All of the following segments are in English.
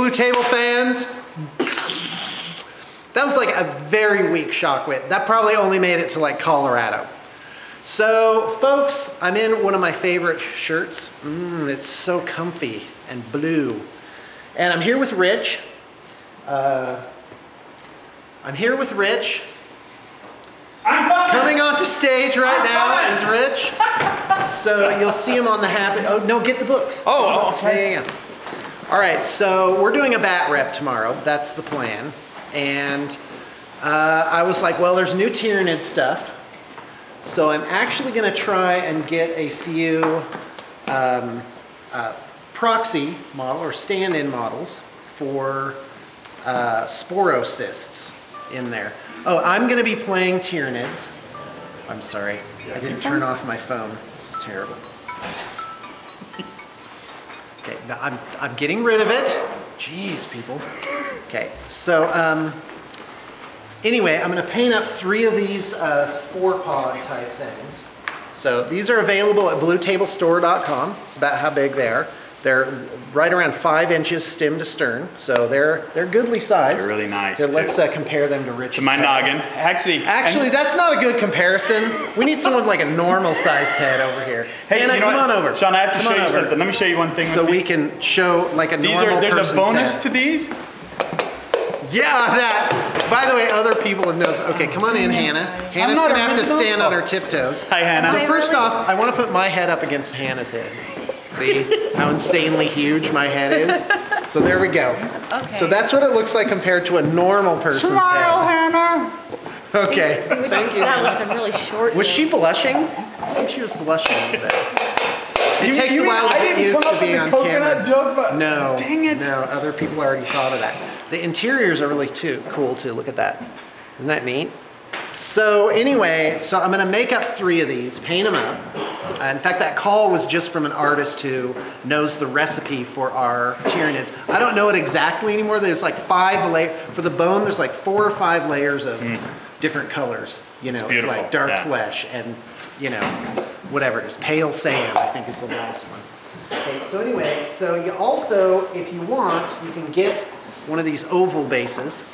Blue Table fans. That was like a very weak shockwave. That probably only made it to like Colorado. So folks, I'm in one of my favorite shirts. It's so comfy and blue. And I'm here with Rich. I'm coming onto stage right now is Rich. So you'll see him on the habit. Oh no, get the books. Oh, okay. Yeah. All right, so we're doing a bat rep tomorrow. That's the plan. And I was like, well, there's new Tyranid stuff. So I'm actually going to try and get a few proxy model or stand-in models for sporocysts in there. Oh, I'm going to be playing Tyranids. I'm sorry, I didn't turn off my phone. This is terrible. Okay, now I'm getting rid of it. Jeez, people. Okay, so anyway, I'm going to paint up 3 of these spore pod type things. So these are available at bluetablestore.com. It's about how big they are. They're right around 5 inches stem to stern, so they're goodly size. They're really nice. Here, let's compare them to Rich's. To my noggin. Actually, that's not a good comparison. We need someone with like a normal sized head over here. Hey, Anna, come on over. Shawn, I have to show you something. Let me show you one thing. So we can show like a normal person's There's a bonus head. to these. Yeah, that. By the way, other people have noticed. Okay, come on in, Hannah. Hannah's gonna have to stand on her tiptoes. Hi, Hannah. So first off, I want to put my head up against Hannah's head. See how insanely huge my head is? So there we go. Okay. So that's what it looks like compared to a normal person's head. Hannah. Okay. We just established I'm really short. Was she blushing? I think she was blushing a little bit. It takes a while to get used to being on camera. No, dang it. No, other people already thought of that. The interiors are really cool too. Look at that. Isn't that neat? So anyway, so I'm gonna make up 3 of these, paint them up. In fact, that call was just from an artist who knows the recipe for our Tyranids. I don't know it exactly anymore. There's like 5 layers. For the bone, there's like 4 or 5 layers of different colors. You know, it's like dark flesh and, you know, whatever it is. Pale sand, I think is the last one. Okay, so anyway, so you also, if you want, you can get one of these oval bases,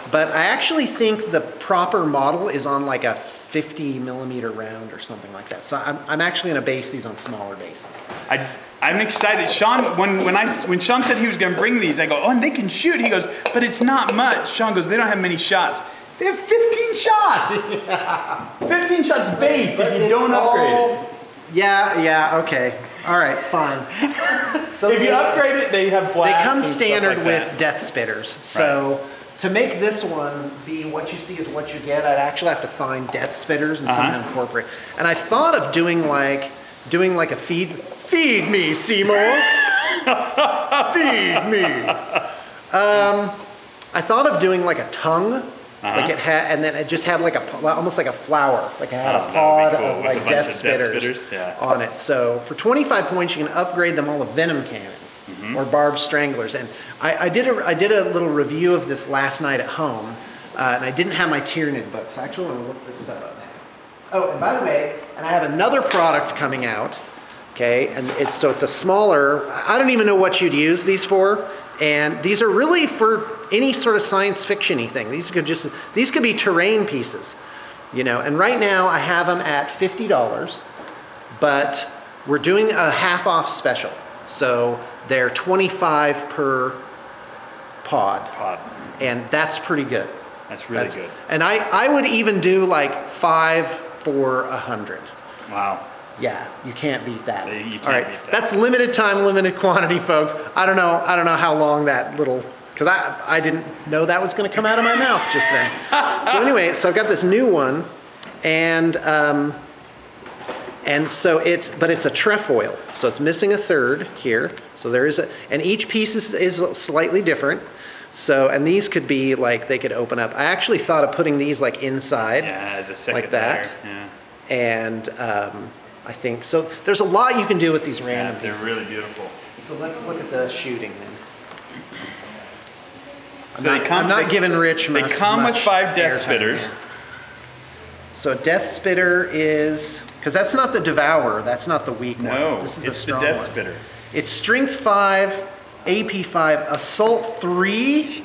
but I actually think the proper model is on like a 50 millimeter round or something like that. So I'm actually gonna base these on smaller bases. I'm excited. Shawn, when Shawn said he was gonna bring these, I go, oh, and they can shoot. He goes, but it's not much. Shawn goes, they don't have many shots. They have 15 shots. Yeah. 15 shots base if you don't upgrade it. Yeah, okay. All right, fine. So if you upgrade it, they have blasts. They come standard like with death spitters. So to make this one be what you see is what you get, I'd actually have to find death spitters and somehow incorporate. And I thought of doing like a feed me, Seymour. Feed me. I thought of doing like a tongue. Like it had, and then it just had like almost like a flower, like it had a pod cool. of like death spitters on it. So for 25 points, you can upgrade them all to venom cannons or barbed stranglers. And I did a little review of this last night at home, and I didn't have my Tyranid book, so I actually want to look this stuff up now. Oh, and by the way, and I have another product coming out. Okay, and it's a smaller. I don't even know what you'd use these for. And these are really for any sort of science fiction-y thing. These could be terrain pieces, you know. And right now I have them at $50, but we're doing a half-off special. So they're $25 per pod. And that's pretty good. That's really good. And I would even do like 5 for $100. Wow. Yeah, you can't beat that. You can't All right, beat that. That's limited time, limited quantity, folks. I don't know how long that little, because I didn't know that was going to come out of my mouth just then. So anyway, so I've got this new one, and so it's a trefoil, so it's missing a third here. So there is and each piece is slightly different. So, and these could be like, they could open up. I actually thought of putting these like inside, as a second like that. Layer. Yeah. And I think, so there's a lot you can do with these random pieces. They're really beautiful. So let's look at the shooting then. I'm not giving Rich much. They come with 5 death spitters. Here. So death spitter is, because that's not the devourer, that's not the weak one. No, This is it's a strong the death one. spitter. It's strength 5, AP5, Assault 3.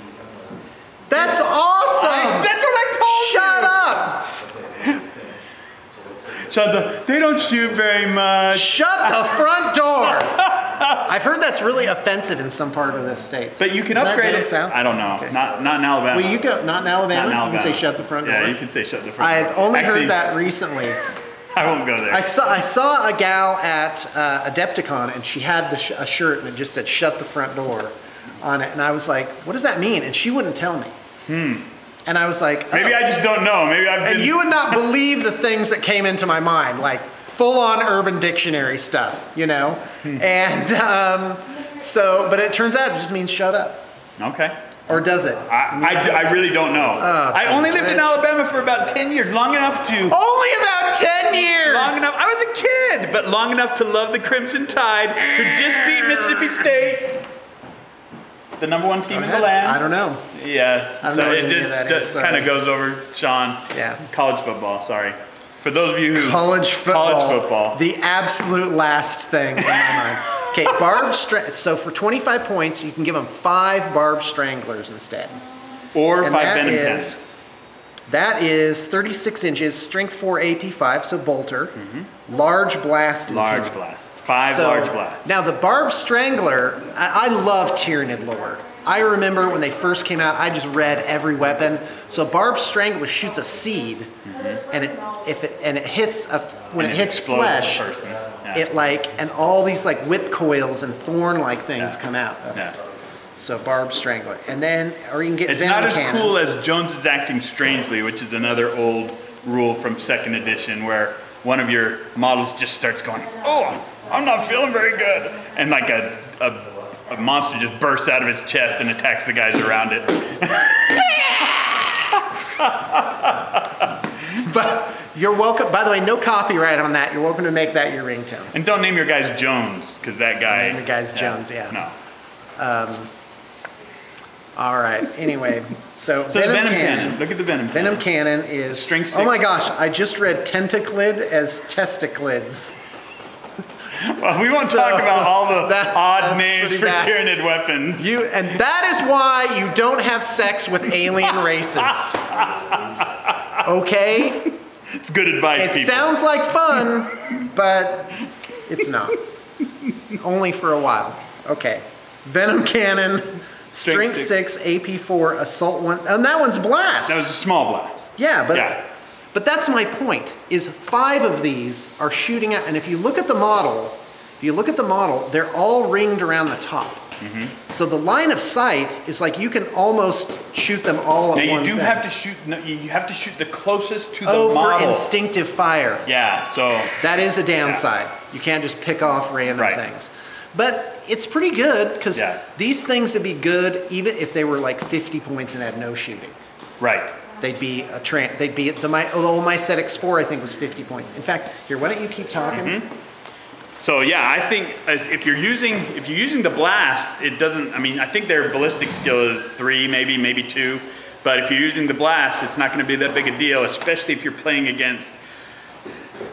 That's awesome! That's what I told you! Shut up! Shawn's like, they don't shoot very much. Shut the front door! I've heard that's really offensive in some part of the states. But you can Is upgrade that it. South? I don't know. Okay. Not in Alabama. Well, you go, not in Alabama? Not in Alabama. You can say shut the front door? Yeah, you can say shut the front door. I've only Actually, heard that recently. I won't go there. I saw a gal at Adepticon, and she had a shirt, and it just said "Shut the front door" on it, and I was like, "What does that mean?" And she wouldn't tell me. And I was like, Maybe I just don't know. Maybe I've been... And you would not believe the things that came into my mind, like full-on Urban Dictionary stuff, you know. And but it turns out it just means shut up. Okay. Or does it? I really don't know. I only lived in Alabama for about 10 years, long enough to... Only about 10 years! Long enough. I was a kid, but long enough to love the Crimson Tide, who just beat Mississippi State. The #1 team in the land. I don't know. Yeah. I don't know what any of that is, just kind of goes over, Shawn. Yeah. College football, sorry. For those of you who... College football. The absolute last thing in my mind. Okay, so for 25 points, you can give them 5 barbed stranglers instead. Or 5 venom pens. That is 36 inches, strength 4, AP5, so bolter. Large blast. Large blast. 5 large blasts. Now the barbed strangler, I love Tyranid lore. I remember when they first came out, I just read every weapon. So barbed strangler shoots a seed, and it hits when it hits flesh, and all these like whip coils and thorn-like things come out of it. So barbed strangler, and then or you can get venom cannons. It's not as cool as Jones is acting strangely, which is another old rule from 2nd edition, where one of your models just starts going, "Oh, I'm not feeling very good," and like a monster just bursts out of its chest and attacks the guys around it. But you're welcome. By the way, no copyright on that. You're welcome to make that your ringtone. And don't name your guys Jones, because that guy. Name your guys Jones, yeah. No. All right. Anyway, so the venom cannon. Look at the venom cannon. Venom cannon is strength 6. Oh my gosh! I just read tentaclid as testiclids. Well, we won't talk about all the odd names for Tyranid weapons. And that is why you don't have sex with alien races. Okay? It's good advice, people. It sounds like fun, but it's not. Only for a while. Okay. Venom cannon, strength 6, AP4, assault 1. And that one's blast. That was a small blast. Yeah, but that's my point, is 5 of these are shooting at, and if you look at the model, they're all ringed around the top. So the line of sight is like you can almost shoot them all at one thing. You have to shoot the closest to the model. For instinctive fire. Yeah, so. That is a downside. You can't just pick off random things. But it's pretty good, because these things would be good even if they were like 50 points and had no shooting. Right. They'd be my Mycetic Spore, I think, was 50 points. In fact, here, why don't you keep talking? So yeah, I think if you're using the blast, it doesn't. I mean, I think their ballistic skill is 3, maybe 2. But if you're using the blast, it's not going to be that big a deal, especially if you're playing against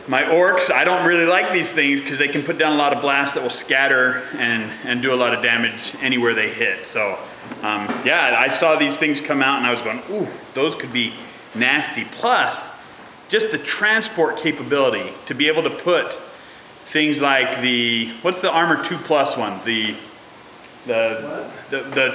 my orcs. I don't really like these things because they can put down a lot of blast that will scatter and do a lot of damage anywhere they hit. So. Yeah, I saw these things come out and I was going, ooh, those could be nasty. Plus, just the transport capability to be able to put things like what's the armor 2+ one? The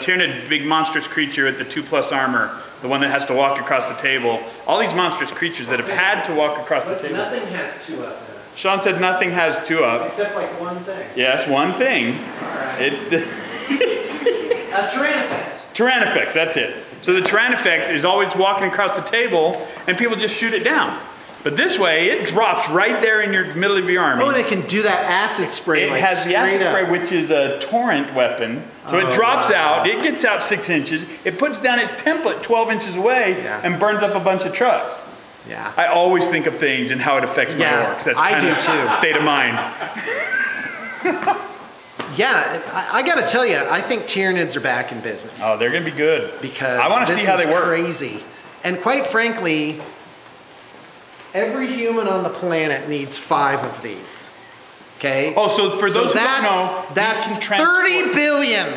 Tyranid big monstrous creature with the 2+ armor, the one that has to walk across the table. All these monstrous creatures that have had to walk across the table. Nothing has 2 up there. Shawn said nothing has 2 up. Except like one thing. Yes, one thing. All right. It's the... Tyranifex. Tyranifex, that's it. So the Tyranifex is always walking across the table and people just shoot it down. But this way, it drops right there in your middle of your army. Oh, and it can do that acid spray. It has the acid spray, which is a torrent weapon. So it drops out, it gets out 6 inches, it puts down its template 12 inches away and burns up a bunch of trucks. Yeah. I always think of things and how it affects my orcs. That's I do too. State of mind. Yeah, I got to tell you, I think Tyranids are back in business. Oh, they're going to be good. Because I want to see how they work. Crazy. And quite frankly, every human on the planet needs 5 of these. Okay. Oh, so for those who don't know, that's these can transport, 30 billion.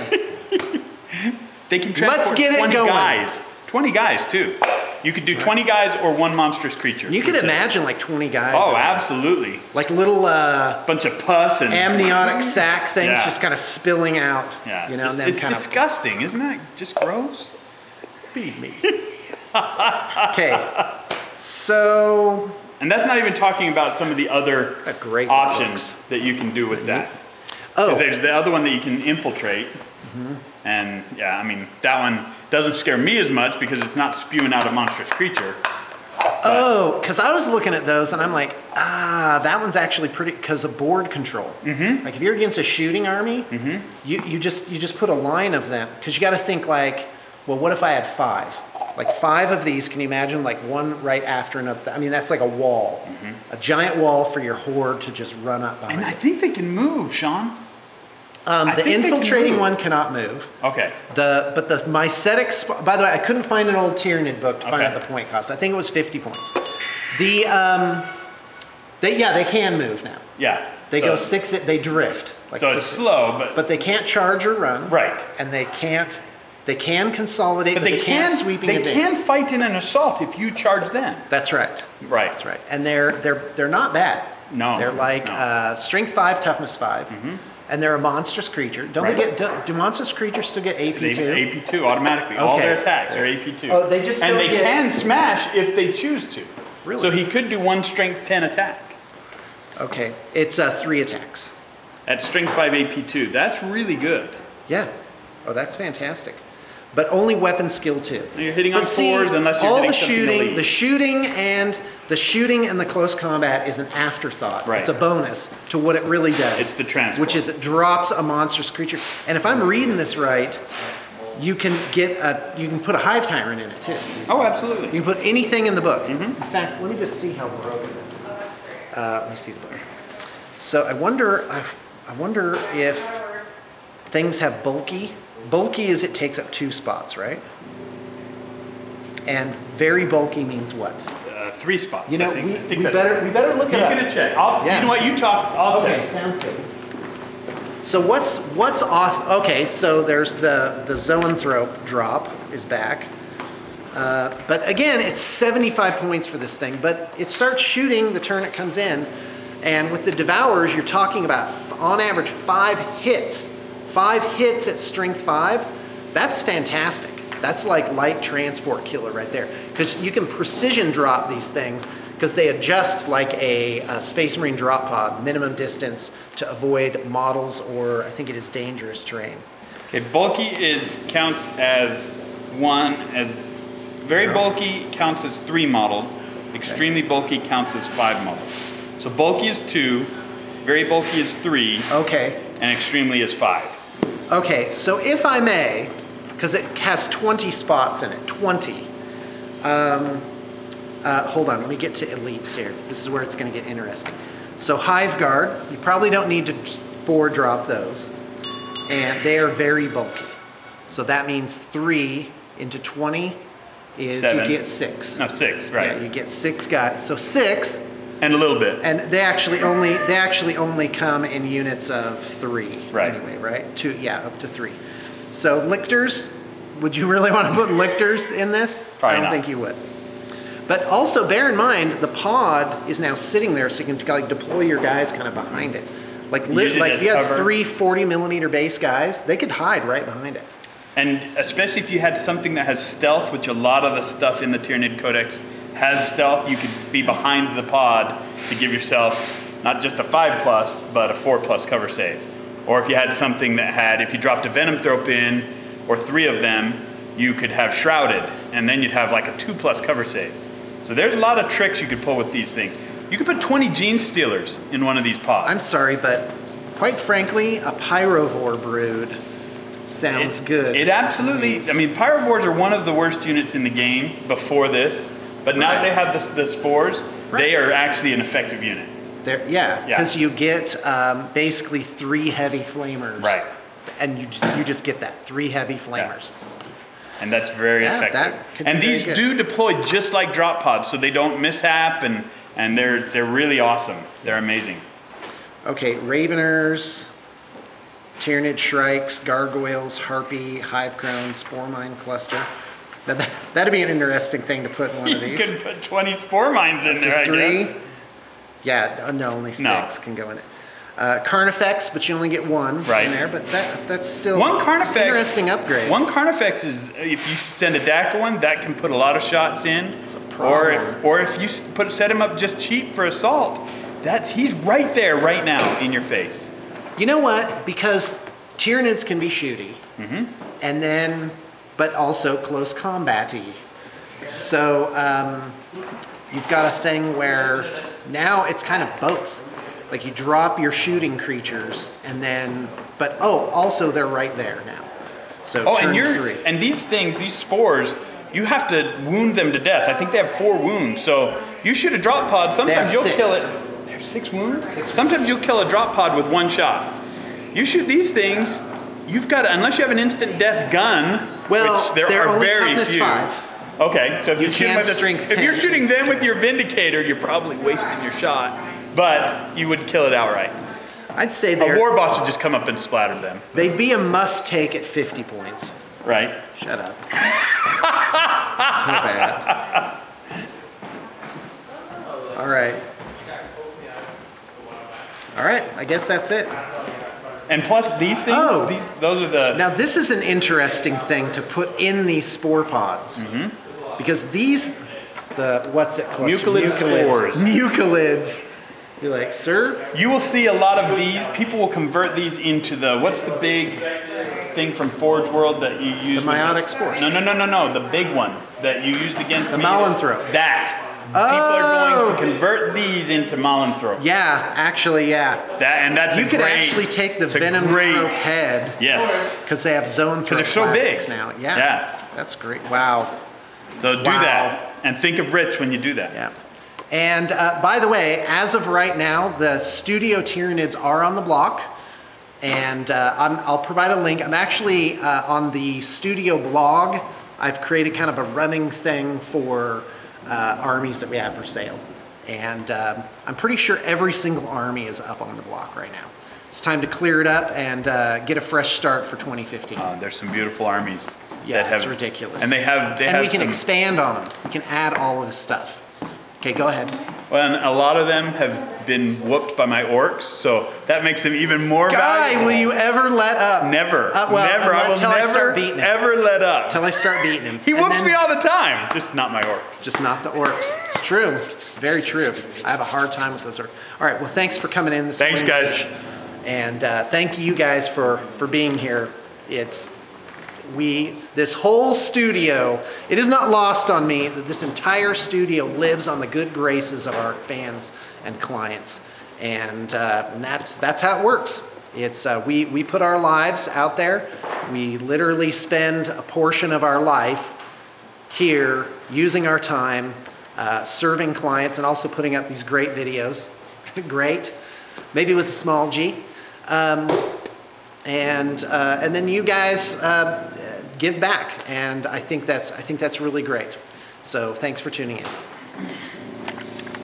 They can transport Let's get it 20 going. guys. 20 guys too. You could do 20 guys or one monstrous creature. You could imagine like 20 guys. Oh, absolutely. Like little bunch of pus and amniotic sac things Yeah. just kind of spilling out. Yeah, You know, just, and then it's kind disgusting, isn't it? Just gross. Feed me. Okay. So. And that's not even talking about some of the other great options that you can do with that. Oh. There's the other one that you can infiltrate. And yeah, I mean, that one doesn't scare me as much because it's not spewing out a monstrous creature. Oh, because I was looking at those and I'm like, that one's actually pretty, because of board control. Like if you're against a shooting army, you just put a line of them, because you got to think like, well, what if I had 5? Like 5 of these, can you imagine, like one right after another? I mean, that's like a wall, a giant wall for your horde to just run up behind. And I think they can move, Shawn. The infiltrating one cannot move. Okay. But the mycetic, by the way, I couldn't find an old Tyranid book to find out the point cost. I think it was 50 points. They can move now. Yeah. They go 6, they drift. Like so it's slow, but they can't charge or run. Right. And they can consolidate, but they can't sweeping advance. They can fight in an assault if you charge them. That's right. Right. That's right. And they're not bad. No. They're like strength 5, toughness 5. And they're a monstrous creature. Don't they get? Do monstrous creatures still get AP2? They get AP2 automatically. Okay. All their attacks are AP2. Oh, they just. And they can smash if they choose to. Really? So he could do one strength 10 attack. Okay, it's 3 attacks. At strength 5 AP2, that's really good. Yeah. Oh, that's fantastic. But only weapon skill 2. You're hitting on 4s unless you're hitting something elite. The shooting and the close combat is an afterthought. Right. It's a bonus to what it really does. It's the transport. Which is it drops a monstrous creature. And if I'm reading this right, you can put a hive tyrant in it too. Oh, absolutely. You can put anything in the book. In fact, let me just see how broken this is. Let me see the book. So I wonder if things have bulky. Bulky is it takes up 2 spots, right? And very bulky means what? 3 spots. You know, I think we better look it up. You're gonna check. You know what? You talk. I'll check. Okay, sounds good. So what's awesome? Okay, so there's the zoanthrope drop is back, but again, it's 75 points for this thing. But it starts shooting the turn it comes in, and with the devourers, you're talking about on average 5 hits. 5 hits at strength 5. That's fantastic. That's like light transport killer right there. Because you can precision drop these things because they adjust like a Space Marine drop pod, minimum distance to avoid models or I think it is dangerous terrain. Okay, bulky counts as 1, as very bulky counts as 3 models, extremely bulky counts as 5 models. So bulky is 2, very bulky is 3, okay, and extremely is 5. Okay, so if I may, because it has 20 spots in it, 20. Hold on, let me get to elites here. This is where it's going to get interesting. So Hive Guard, you probably don't need to 4 drop those. And they are very bulky. So that means 3 into 20 is 7. You get 6. No, 6, right. Yeah, you get 6 guys. So 6. And a little bit. And they actually only come in units of 3. Right. Anyway, right? 2, yeah, up to 3. So lictors, would you really want to put lictors in this? Probably I don't think you would. But also bear in mind the pod is now sitting there, so you can like deploy your guys kind of behind it. Like if you had 3 40mm base guys, they could hide right behind it. And especially if you had something that has stealth, which a lot of the stuff in the Tyranid Codex has stealth, you could be behind the pod to give yourself not just a 5+, but a 4+ cover save. Or if you had something that had, if you dropped a Venom Thrope in, or 3 of them, you could have Shrouded, and then you'd have like a 2+ cover save. So there's a lot of tricks you could pull with these things. You could put 20 Gene Stealers in one of these pods. I'm sorry, but quite frankly, a Pyrovore brood sounds good. It absolutely, I mean, Pyrovores are one of the worst units in the game before this, but now that they have the spores, they are actually an effective unit. Yeah, because you get basically 3 heavy flamers. Right. And you just get that, 3 heavy flamers. Yeah. And that's very effective. And these do deploy just like drop pods, so they don't mishap, and they're really awesome. They're amazing. Okay, Raveners, Tyranid Shrikes, Gargoyles, Harpy, Hive Crown, Spore Mine Cluster. That'd be an interesting thing to put in one of these. You could put 20 spore mines in there, Three. I guess. Yeah, no, only 6 can go in it. Carnifex, but you only get 1 in there, but that's still one Carnifex, an interesting upgrade. One Carnifex is, if you send a DACA one, that can put a lot of shots in. It's a problem. Or if you set him up just cheap for assault, he's right there right now in your face. You know what? Because Tyranids can be shooty, and then, but also close combat-y. So you've got a thing where now it's kind of both. Like you drop your shooting creatures, and then, but also they're right there now. So turn 3. And these things, these spores, you have to wound them to death. I think they have 4 wounds. So you shoot a drop pod, sometimes you'll kill it. They have 6 wounds? Sometimes you'll kill a drop pod with 1 shot. You shoot these things, you've got to, unless you have an instant death gun, which there are only very toughness few. 5. Okay, so if you shoot if you're shooting them with your Vindicator, you're probably wasting your shot. But you would kill it outright. I'd say a war boss would just come up and splatter them. They'd be a must-take at 50 points. Right. Shut up. So bad. All right. All right, I guess that's it. And plus these things, those are the... Now this is an interesting thing to put in these spore pods. Because these, what's it called? Mucilid spores. Mucilids. You're like, sir? You will see a lot of these. People will convert these into what's the big thing from Forge World that you use? The meiotic spores. No. The big one that you used against the Malanthrope. That. People are going to convert these into Malanthrope. Yeah, actually, yeah. That's you could actually take the Venom Thrope head. Yes. Because they have Zone Thrope because they're so big now. Yeah. That's great. Wow. So do that. And think of Rich when you do that. Yeah. And by the way, as of right now, the Studio Tyranids are on the block. And I'll provide a link. I'm actually on the Studio blog. I've created kind of a running thing for armies that we have for sale. And I'm pretty sure every single army is up on the block right now. It's time to clear it up and get a fresh start for 2015. There's some beautiful armies. Yeah, it's ridiculous. And we can expand on them. We can add all of this stuff. Okay, go ahead. Well, and a lot of them have been whooped by my orcs, so that makes them even more valuable. Will you ever let up? Never. Never. I will never ever let up. Until I start beating him. He whoops me all the time. Just not my orcs. Just not the orcs. It's true. It's very true. I have a hard time with those orcs. All right, well, thanks for coming in this morning. Thanks, guys. And thank you guys for being here. This whole studio, it is not lost on me that this entire studio lives on the good graces of our fans and clients. And that's how it works. It's we put our lives out there. We literally spend a portion of our life here using our time, serving clients and also putting up these great videos. Great, maybe with a small G. And then you guys give back, and I think that's really great. So thanks for tuning in.